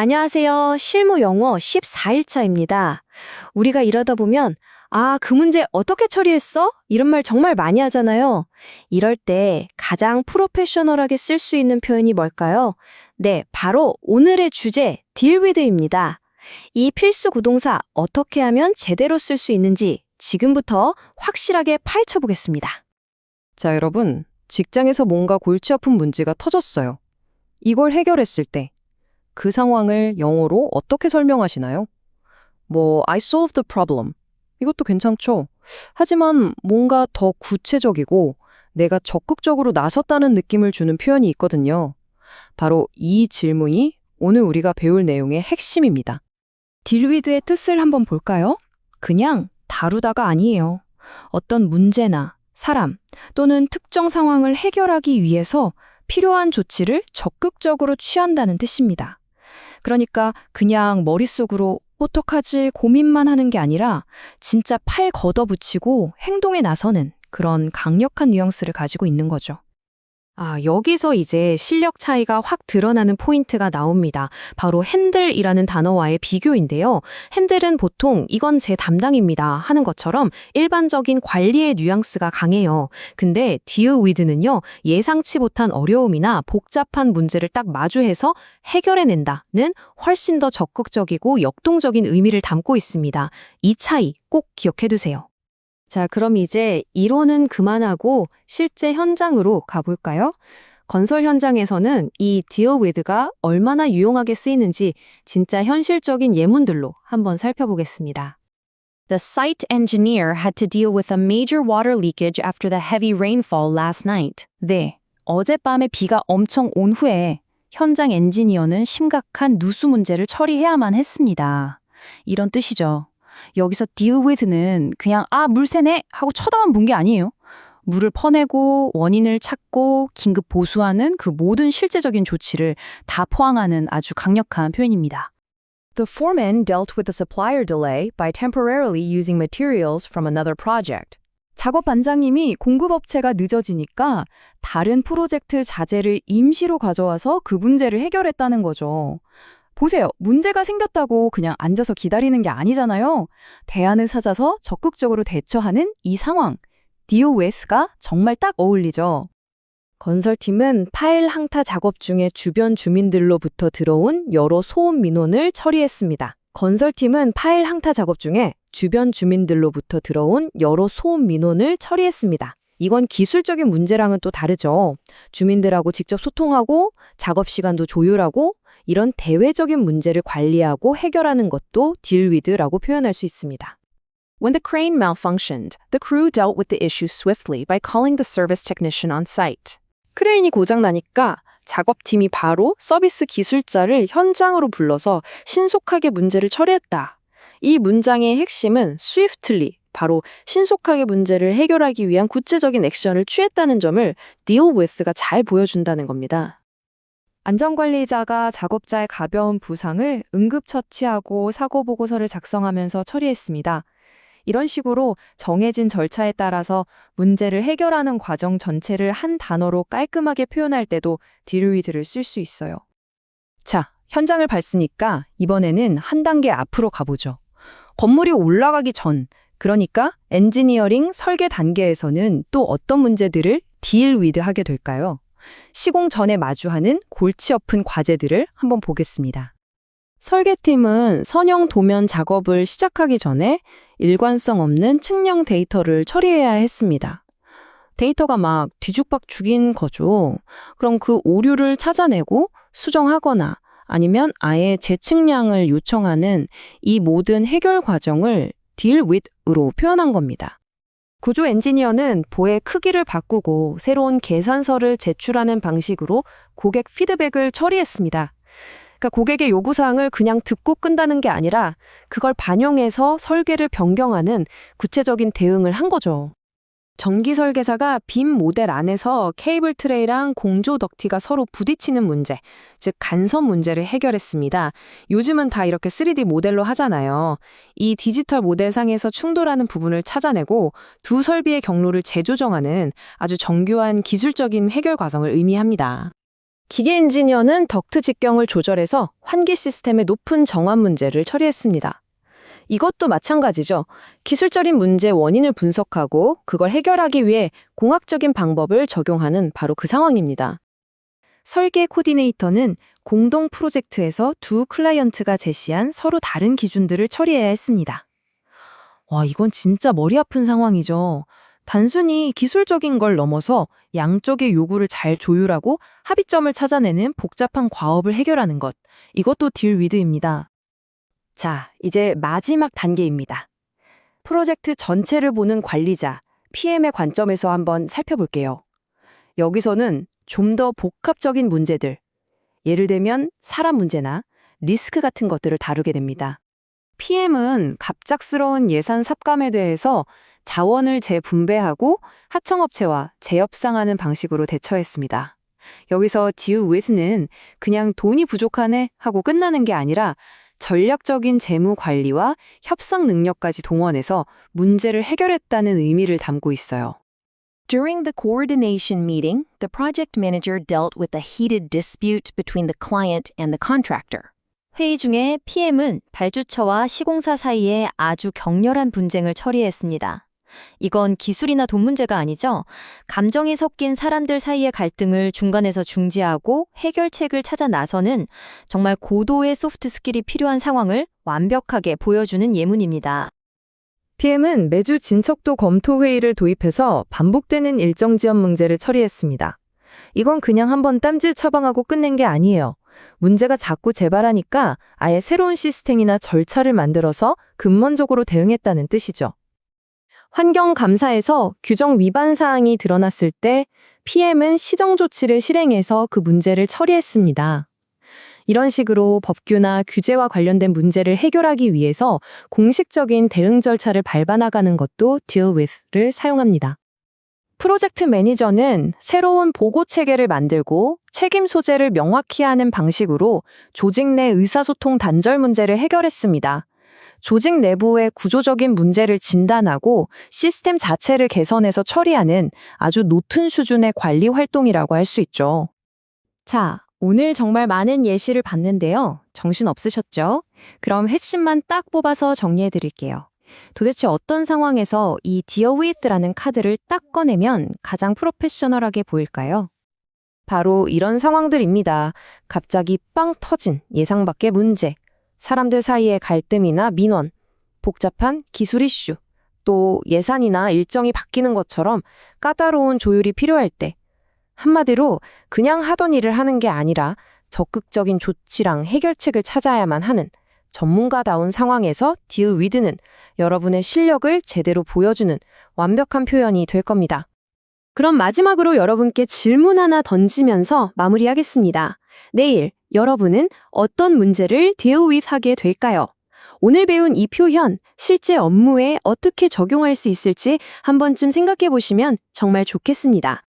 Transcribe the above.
안녕하세요. 실무 영어 14일차입니다. 우리가 일하다 보면, 그 문제 어떻게 처리했어? 이런 말 정말 많이 하잖아요. 이럴 때 가장 프로페셔널하게 쓸 수 있는 표현이 뭘까요? 네, 바로 오늘의 주제, deal with입니다. 이 필수 구동사 어떻게 하면 제대로 쓸 수 있는지 지금부터 확실하게 파헤쳐 보겠습니다. 자, 여러분, 직장에서 뭔가 골치 아픈 문제가 터졌어요. 이걸 해결했을 때 그 상황을 영어로 어떻게 설명하시나요? I solved the problem. 이것도 괜찮죠. 하지만 뭔가 더 구체적이고 내가 적극적으로 나섰다는 느낌을 주는 표현이 있거든요. 바로 이 질문이 오늘 우리가 배울 내용의 핵심입니다. deal with의 뜻을 한번 볼까요? 그냥 다루다가 아니에요. 어떤 문제나 사람 또는 특정 상황을 해결하기 위해서 필요한 조치를 적극적으로 취한다는 뜻입니다. 그러니까 그냥 머릿속으로 어떡하지 고민만 하는 게 아니라 진짜 팔 걷어붙이고 행동에 나서는 그런 강력한 뉘앙스를 가지고 있는 거죠. 여기서 이제 실력 차이가 확 드러나는 포인트가 나옵니다. 바로 핸들이라는 단어와의 비교인데요. 핸들은 보통 이건 제 담당입니다 하는 것처럼 일반적인 관리의 뉘앙스가 강해요. 근데 deal with는요. 예상치 못한 어려움이나 복잡한 문제를 딱 마주해서 해결해낸다는 훨씬 더 적극적이고 역동적인 의미를 담고 있습니다. 이 차이 꼭 기억해두세요. 자, 그럼 이제 이론은 그만하고 실제 현장으로 가볼까요? 건설 현장에서는 이 deal with가 얼마나 유용하게 쓰이는지 진짜 현실적인 예문들로 한번 살펴보겠습니다. The site engineer had to deal with a major water leakage after the heavy rainfall last night. 네, 어젯밤에 비가 엄청 온 후에 현장 엔지니어는 심각한 누수 문제를 처리해야만 했습니다. 이런 뜻이죠. 여기서 deal with는 그냥 물 새네 하고 쳐다만 본 게 아니에요. 물을 퍼내고 원인을 찾고 긴급 보수하는 그 모든 실제적인 조치를 다 포함하는 아주 강력한 표현입니다. The foreman dealt with the supplier delay by temporarily using materials from another project. 작업 반장님이 공급업체가 늦어지니까 다른 프로젝트 자재를 임시로 가져와서 그 문제를 해결했다는 거죠. 보세요. 문제가 생겼다고 그냥 앉아서 기다리는 게 아니잖아요. 대안을 찾아서 적극적으로 대처하는 이 상황. deal with가 정말 딱 어울리죠. 건설팀은 파일 항타 작업 중에 주변 주민들로부터 들어온 여러 소음 민원을 처리했습니다. 건설팀은 파일 항타 작업 중에 주변 주민들로부터 들어온 여러 소음 민원을 처리했습니다. 이건 기술적인 문제랑은 또 다르죠. 주민들하고 직접 소통하고 작업 시간도 조율하고 이런 대외적인 문제를 관리하고 해결하는 것도 deal with라고 표현할 수 있습니다. When the crane malfunctioned, the crew dealt with the issue swiftly by calling the service technician on site. 크레인이 고장나니까 작업팀이 바로 서비스 기술자를 현장으로 불러서 신속하게 문제를 처리했다. 이 문장의 핵심은 swiftly, 바로 신속하게 문제를 해결하기 위한 구체적인 액션을 취했다는 점을 deal with가 잘 보여준다는 겁니다. 안전관리자가 작업자의 가벼운 부상을 응급처치하고 사고보고서를 작성하면서 처리했습니다. 이런 식으로 정해진 절차에 따라서 문제를 해결하는 과정 전체를 한 단어로 깔끔하게 표현할 때도 deal with를 쓸 수 있어요. 자, 현장을 봤으니까 이번에는 한 단계 앞으로 가보죠. 건물이 올라가기 전, 그러니까 엔지니어링 설계 단계에서는 또 어떤 문제들을 deal with 하게 될까요? 시공 전에 마주하는 골치 아픈 과제들을 한번 보겠습니다. 설계팀은 선형 도면 작업을 시작하기 전에 일관성 없는 측량 데이터를 처리해야 했습니다. 데이터가 막 뒤죽박죽인 거죠. 그럼 그 오류를 찾아내고 수정하거나 아니면 아예 재측량을 요청하는 이 모든 해결 과정을 deal with으로 표현한 겁니다. 구조 엔지니어는 보의 크기를 바꾸고 새로운 계산서를 제출하는 방식으로 고객 피드백을 처리했습니다. 그러니까 고객의 요구사항을 그냥 듣고 끈다는 게 아니라 그걸 반영해서 설계를 변경하는 구체적인 대응을 한 거죠. 전기 설계사가 빔 모델 안에서 케이블 트레이랑 공조 덕티가 서로 부딪히는 문제, 즉 간섭 문제를 해결했습니다. 요즘은 다 이렇게 3D 모델로 하잖아요. 이 디지털 모델상에서 충돌하는 부분을 찾아내고 두 설비의 경로를 재조정하는 아주 정교한 기술적인 해결 과정을 의미합니다. 기계 엔지니어는 덕트 직경을 조절해서 환기 시스템의 높은 정화 문제를 처리했습니다. 이것도 마찬가지죠. 기술적인 문제의 원인을 분석하고 그걸 해결하기 위해 공학적인 방법을 적용하는 바로 그 상황입니다. 설계 코디네이터는 공동 프로젝트에서 두 클라이언트가 제시한 서로 다른 기준들을 처리해야 했습니다. 와, 이건 진짜 머리 아픈 상황이죠. 단순히 기술적인 걸 넘어서 양쪽의 요구를 잘 조율하고 합의점을 찾아내는 복잡한 과업을 해결하는 것. 이것도 딜 위드입니다. 자, 이제 마지막 단계입니다. 프로젝트 전체를 보는 관리자, PM의 관점에서 한번 살펴볼게요. 여기서는 좀 더 복합적인 문제들, 예를 들면 사람 문제나 리스크 같은 것들을 다루게 됩니다. PM은 갑작스러운 예산 삭감에 대해서 자원을 재분배하고 하청업체와 재협상하는 방식으로 대처했습니다. 여기서 deal with는 그냥 돈이 부족하네 하고 끝나는 게 아니라 전략적인 재무 관리와 협상 능력까지 동원해서 문제를 해결했다는 의미를 담고 있어요. During the coordination meeting, the project manager dealt with a heated dispute between the client and the contractor. 회의 중에 PM은 발주처와 시공사 사이에 아주 격렬한 분쟁을 처리했습니다. 이건 기술이나 돈 문제가 아니죠. 감정이 섞인 사람들 사이의 갈등을 중간에서 중지하고 해결책을 찾아 나서는 정말 고도의 소프트 스킬이 필요한 상황을 완벽하게 보여주는 예문입니다. PM은 매주 진척도 검토 회의를 도입해서 반복되는 일정 지연 문제를 처리했습니다. 이건 그냥 한번 땀질 처방하고 끝낸 게 아니에요. 문제가 자꾸 재발하니까 아예 새로운 시스템이나 절차를 만들어서 근본적으로 대응했다는 뜻이죠. 환경감사에서 규정 위반 사항이 드러났을 때 PM은 시정 조치를 실행해서 그 문제를 처리했습니다. 이런 식으로 법규나 규제와 관련된 문제를 해결하기 위해서 공식적인 대응 절차를 밟아나가는 것도 deal with를 사용합니다. 프로젝트 매니저는 새로운 보고 체계를 만들고 책임 소재를 명확히 하는 방식으로 조직 내 의사소통 단절 문제를 해결했습니다. 조직 내부의 구조적인 문제를 진단하고 시스템 자체를 개선해서 처리하는 아주 높은 수준의 관리 활동이라고 할 수 있죠. 자, 오늘 정말 많은 예시를 봤는데요. 정신 없으셨죠? 그럼 핵심만 딱 뽑아서 정리해 드릴게요. 도대체 어떤 상황에서 이 deal with라는 카드를 딱 꺼내면 가장 프로페셔널하게 보일까요? 바로 이런 상황들입니다. 갑자기 빵 터진 예상 밖의 문제, 사람들 사이의 갈등이나 민원, 복잡한 기술 이슈, 또 예산이나 일정이 바뀌는 것처럼 까다로운 조율이 필요할 때, 한마디로 그냥 하던 일을 하는 게 아니라 적극적인 조치랑 해결책을 찾아야만 하는 전문가다운 상황에서 deal with는 여러분의 실력을 제대로 보여주는 완벽한 표현이 될 겁니다. 그럼 마지막으로 여러분께 질문 하나 던지면서 마무리하겠습니다. 내일 여러분은 어떤 문제를 deal with 하게 될까요? 오늘 배운 이 표현, 실제 업무에 어떻게 적용할 수 있을지 한 번쯤 생각해 보시면 정말 좋겠습니다.